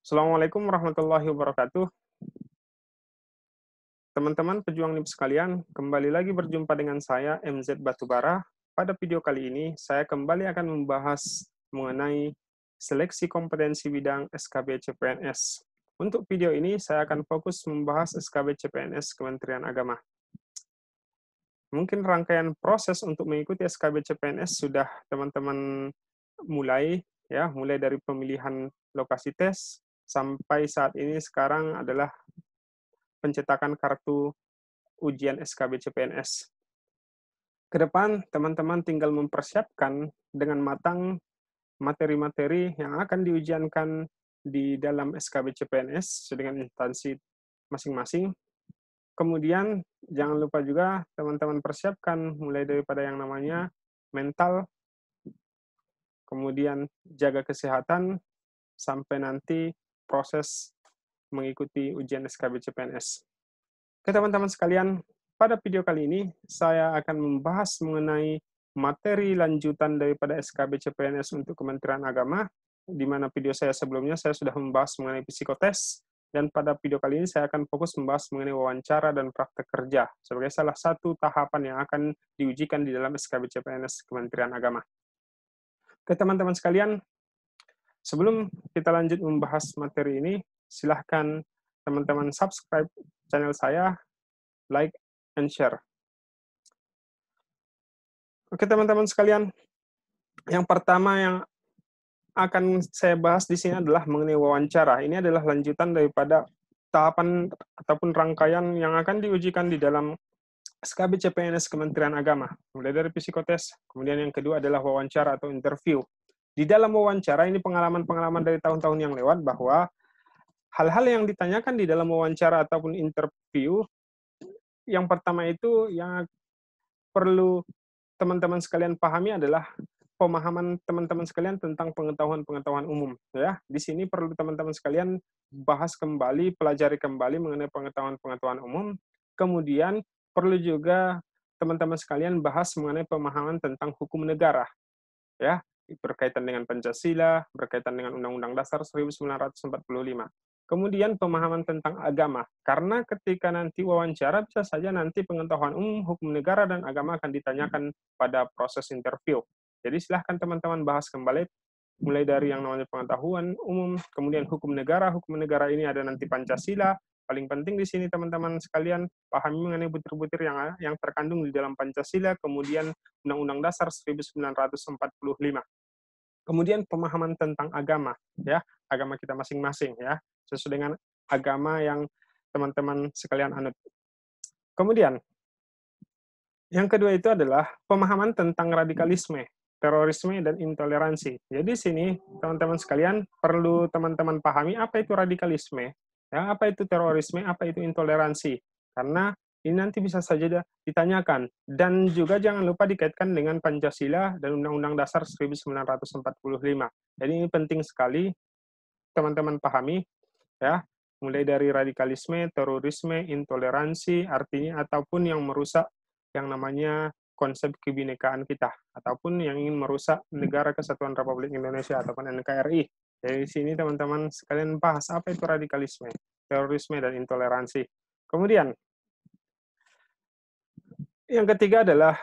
Assalamualaikum warahmatullahi wabarakatuh. Teman-teman pejuang NIP sekalian, kembali lagi berjumpa dengan saya, MZ Batubara. Pada video kali ini, saya kembali akan membahas mengenai seleksi kompetensi bidang SKB CPNS. Untuk video ini, saya akan fokus membahas SKB CPNS Kementerian Agama. Mungkin rangkaian proses untuk mengikuti SKB CPNS sudah teman-teman mulai, ya, mulai dari pemilihan lokasi tes, sampai saat ini sekarang adalah pencetakan kartu ujian SKB CPNS. Ke depan, teman-teman tinggal mempersiapkan dengan matang materi-materi yang akan diujiankan di dalam SKB CPNS dengan instansi masing-masing. Kemudian, jangan lupa juga teman-teman persiapkan mulai daripada yang namanya mental, kemudian jaga kesehatan, sampai nanti proses mengikuti ujian SKB CPNS. Oke teman-teman sekalian, pada video kali ini saya akan membahas mengenai materi lanjutan daripada SKB CPNS untuk Kementerian Agama, di mana video saya sebelumnya saya sudah membahas mengenai psikotes, dan pada video kali ini saya akan fokus membahas mengenai wawancara dan praktek kerja, sebagai salah satu tahapan yang akan diujikan di dalam SKB CPNS Kementerian Agama. Oke teman-teman sekalian, sebelum kita lanjut membahas materi ini, silahkan teman-teman subscribe channel saya, like, and share. Oke teman-teman sekalian, yang pertama yang akan saya bahas di sini adalah mengenai wawancara. Ini adalah lanjutan daripada tahapan ataupun rangkaian yang akan diujikan di dalam SKB CPNS Kementerian Agama. Mulai dari psikotes, kemudian yang kedua adalah wawancara atau interview. Di dalam wawancara, ini pengalaman-pengalaman dari tahun-tahun yang lewat bahwa hal-hal yang ditanyakan di dalam wawancara ataupun interview, yang pertama itu yang perlu teman-teman sekalian pahami adalah pemahaman teman-teman sekalian tentang pengetahuan-pengetahuan umum. Ya, di sini perlu teman-teman sekalian bahas kembali, pelajari kembali mengenai pengetahuan-pengetahuan umum. Kemudian perlu juga teman-teman sekalian bahas mengenai pemahaman tentang hukum negara. Ya, berkaitan dengan Pancasila, berkaitan dengan Undang-Undang Dasar 1945. Kemudian pemahaman tentang agama, karena ketika nanti wawancara bisa saja nanti pengetahuan umum, hukum negara, dan agama akan ditanyakan pada proses interview. Jadi silahkan teman-teman bahas kembali, mulai dari yang namanya pengetahuan umum, kemudian hukum negara ini ada nanti Pancasila, paling penting di sini teman-teman sekalian pahami mengenai butir-butir yang terkandung di dalam Pancasila, kemudian Undang-Undang Dasar 1945. Kemudian pemahaman tentang agama, ya, agama kita masing-masing, ya, sesuai dengan agama yang teman-teman sekalian anut. Kemudian, yang kedua itu adalah pemahaman tentang radikalisme, terorisme, dan intoleransi. Jadi sini, teman-teman sekalian, perlu teman-teman pahami apa itu radikalisme, ya, apa itu terorisme, apa itu intoleransi. Karena ini nanti bisa saja ditanyakan. Dan juga jangan lupa dikaitkan dengan Pancasila dan Undang-Undang Dasar 1945. Jadi ini penting sekali teman-teman pahami, ya, mulai dari radikalisme, terorisme, intoleransi, artinya ataupun yang merusak yang namanya konsep kebinekaan kita, ataupun yang ingin merusak Negara Kesatuan Republik Indonesia ataupun NKRI. Jadi di sini teman-teman sekalian bahas apa itu radikalisme, terorisme, dan intoleransi. Kemudian, yang ketiga adalah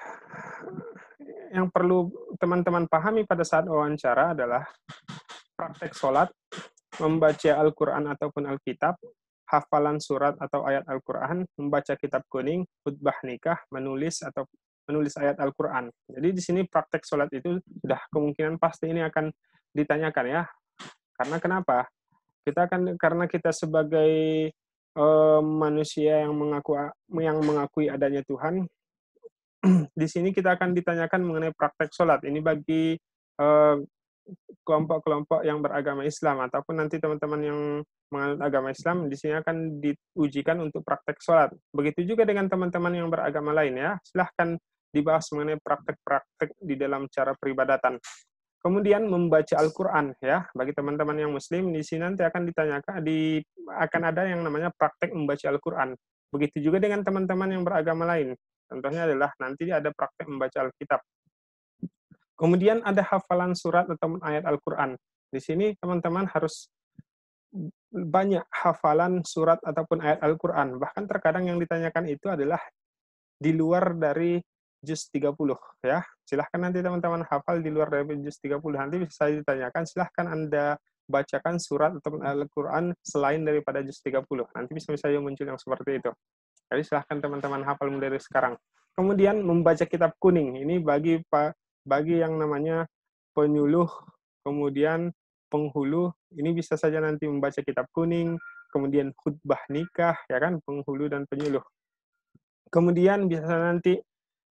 yang perlu teman-teman pahami pada saat wawancara adalah praktek sholat, membaca Al-Quran ataupun Alkitab, hafalan surat atau ayat Al-Quran, membaca kitab kuning, khutbah nikah, menulis ayat Al-Quran. Jadi di sini praktek sholat itu sudah kemungkinan pasti ini akan ditanyakan, ya. Karena kenapa? Karena kita sebagai manusia yang mengakui adanya Tuhan, di sini kita akan ditanyakan mengenai praktek sholat. Ini bagi kelompok-kelompok yang beragama Islam, ataupun nanti teman-teman yang menganut agama Islam, di sini akan diujikan untuk praktek sholat. Begitu juga dengan teman-teman yang beragama lain, ya. Silahkan dibahas mengenai praktek-praktek di dalam cara peribadatan. Kemudian membaca Al-Quran, ya. Bagi teman-teman yang Muslim, di sini nanti akan ditanyakan, akan ada yang namanya praktek membaca Al-Quran. Begitu juga dengan teman-teman yang beragama lain. Contohnya adalah nanti ada praktek membaca Alkitab. Kemudian ada hafalan surat atau ayat Al-Quran. Di sini teman-teman harus banyak hafalan surat ataupun ayat Al-Quran. Bahkan terkadang yang ditanyakan itu adalah di luar dari juz 30 ya. Silahkan nanti teman-teman hafal di luar dari juz 30. Nanti bisa saya ditanyakan, silahkan Anda bacakan surat atau Al-Quran selain daripada juz 30. Nanti bisa saja muncul yang seperti itu. Jadi silahkan teman-teman hafal mulai dari sekarang. Kemudian membaca kitab kuning. Ini bagi yang namanya penyuluh, kemudian penghulu, ini bisa saja nanti membaca kitab kuning, kemudian khutbah nikah, ya kan, penghulu dan penyuluh. Kemudian bisa nanti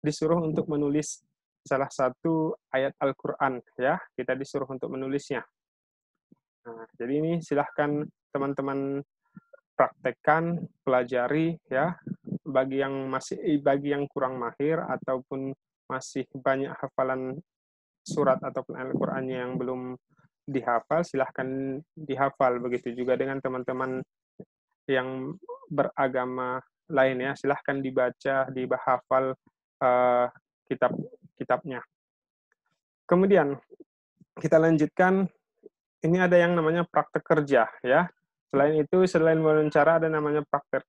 disuruh untuk menulis salah satu ayat Al-Quran, ya, kita disuruh untuk menulisnya. Nah, jadi ini silahkan teman-teman praktekkan, pelajari, ya, bagi yang kurang mahir ataupun masih banyak hafalan surat ataupun Al-Qur'annya yang belum dihafal, silahkan dihafal. Begitu juga dengan teman-teman yang beragama lain ya, silahkan dibaca, dihafal kitab-kitabnya. Kemudian kita lanjutkan, ini ada yang namanya praktek kerja ya. Selain itu, selain wawancara ada namanya praktek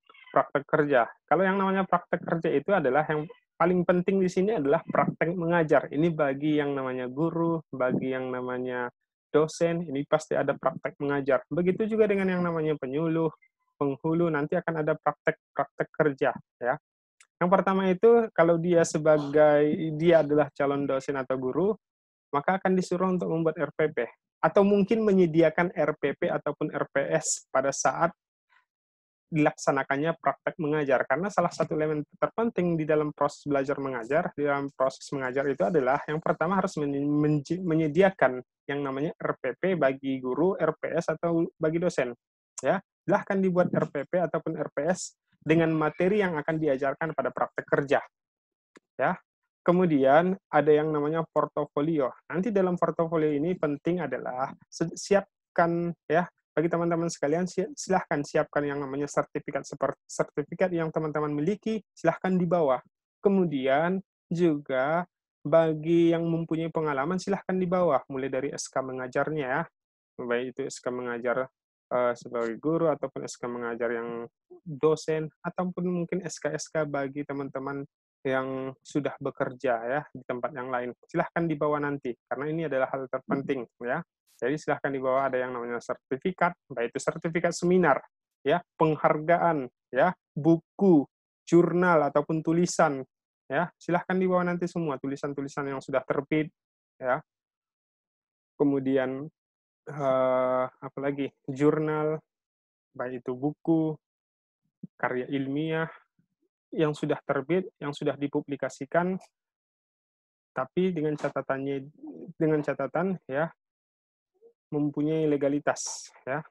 kerja. Kalau yang namanya praktek kerja itu adalah yang paling penting di sini adalah praktek mengajar. Ini bagi yang namanya guru, bagi yang namanya dosen, ini pasti ada praktek mengajar. Begitu juga dengan yang namanya penyuluh, penghulu, nanti akan ada praktek kerja ya. Yang pertama itu kalau dia adalah calon dosen atau guru, maka akan disuruh untuk membuat RPP atau mungkin menyediakan RPP ataupun RPS pada saat dilaksanakannya praktek mengajar. Karena salah satu elemen terpenting di dalam proses belajar mengajar, di dalam proses mengajar itu adalah yang pertama harus menyediakan yang namanya RPP bagi guru, RPS atau bagi dosen. Ya, silahkan dibuat RPP ataupun RPS dengan materi yang akan diajarkan pada praktek kerja. Ya. Kemudian ada yang namanya portofolio. Nanti dalam portofolio ini penting adalah siapkan ya, bagi teman-teman sekalian, silahkan siapkan yang namanya sertifikat yang teman-teman miliki, silahkan dibawa. Kemudian juga bagi yang mempunyai pengalaman, silahkan dibawa, mulai dari SK mengajarnya ya, baik itu SK mengajar sebagai guru ataupun SK mengajar yang dosen ataupun mungkin SK-SK bagi teman-teman yang sudah bekerja ya di tempat yang lain. Silahkan dibawa nanti karena ini adalah hal terpenting ya. Jadi silahkan dibawa, ada yang namanya sertifikat, baik itu sertifikat seminar ya, penghargaan ya, buku, jurnal ataupun tulisan ya. Silahkan dibawa nanti semua tulisan-tulisan yang sudah terbit ya. Kemudian apalagi jurnal, baik itu buku, karya ilmiah yang sudah terbit, yang sudah dipublikasikan, tapi dengan catatan ya mempunyai legalitas ya.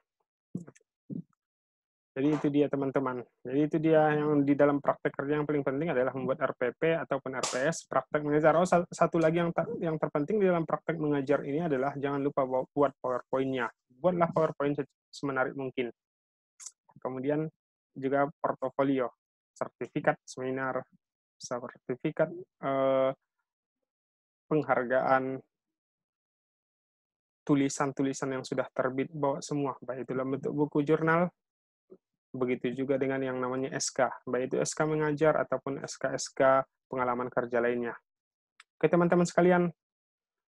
Jadi itu dia teman-teman. Jadi itu dia yang di dalam praktek kerja yang paling penting adalah membuat RPP ataupun RPS, praktek mengajar. Oh, satu lagi yang terpenting di dalam praktek mengajar ini adalah jangan lupa buat PowerPoint-nya. Buatlah PowerPoint semenarik mungkin. Kemudian juga portofolio, sertifikat seminar, sertifikat penghargaan, tulisan-tulisan yang sudah terbit, bawa semua, baik itu dalam bentuk buku, jurnal, begitu juga dengan yang namanya SK, baik itu SK mengajar ataupun SK-SK pengalaman kerja lainnya. Oke teman-teman sekalian,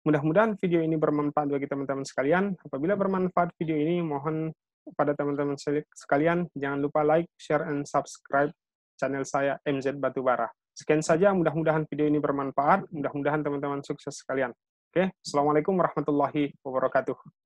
mudah-mudahan video ini bermanfaat bagi teman-teman sekalian. Apabila bermanfaat video ini, mohon pada teman-teman sekalian, jangan lupa like, share, and subscribe channel saya MZ Batubara. Sekian saja, mudah-mudahan video ini bermanfaat, mudah-mudahan teman-teman sukses sekalian. Oke, Assalamualaikum warahmatullahi wabarakatuh.